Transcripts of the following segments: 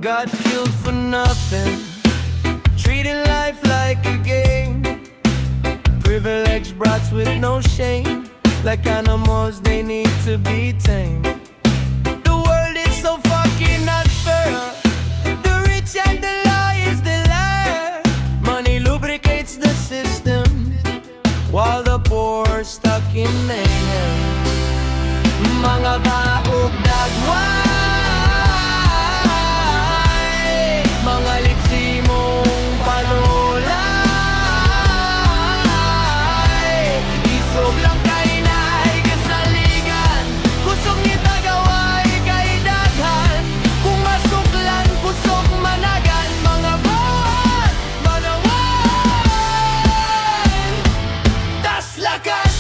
got killed for nothing, treating life like a game. Privileged brats with no shame, like animals they need to be tamed. The world is so fucking unfair. The rich and the law is the liar. Money lubricates the system, while the poor are stuck in mayhem. Mga baog dagway, mga litsi mong panulay. Isog lang kay naay kasaligan, kusog ni tagaway kay daghan. Kung masuklan, kusog managan. Mga bawat banawan, taslakan.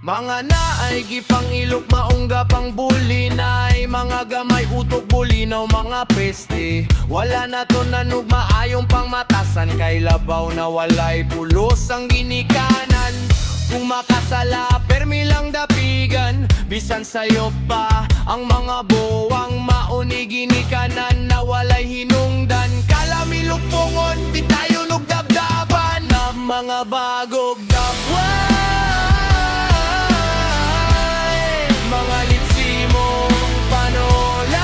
Mga naay gipang ilok maungga pang buli, naay mga gamay utok bulinaw mga peste. Wala na to nanug maayong pangmatasan, kay labaw na walay pulos ang ginikanan. Kung makasala permi lang dapigan, bisan sayo pa ang mga buwang mauni ginikanan na walay hinungdan. Kalami lupungon di tayo nugdabdaban na mga bagog dabwan. Mga litsi mong panulay,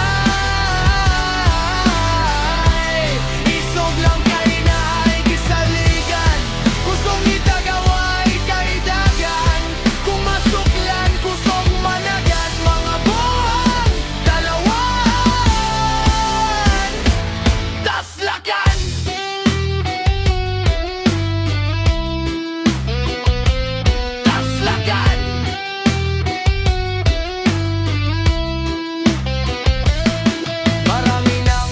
isog lang kay naay gisaligan, kusog ni tagaway kay dagan. Kung masuklan, kusog managan. Mga buwang dalawan, taslakan. Taslakan.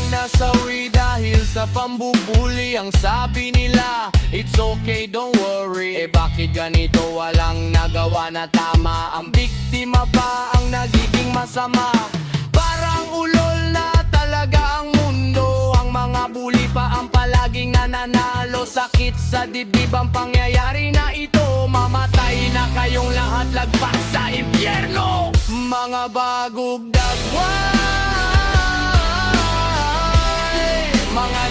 Nasawi dahil sa pambubuli. Ang sabi nila, it's okay, don't worry. Eh bakit ganito walang nagawa na tama? Ang biktima pa ang nagiging masama. Parang ulol na talaga ang mundo. Ang mga bully pa ang palaging nananalo. Sakit sa dibdib ang pangyayari na ito. Mamatay na kayong lahat, lagpas sa impyerno. Mga bagog dagway, mga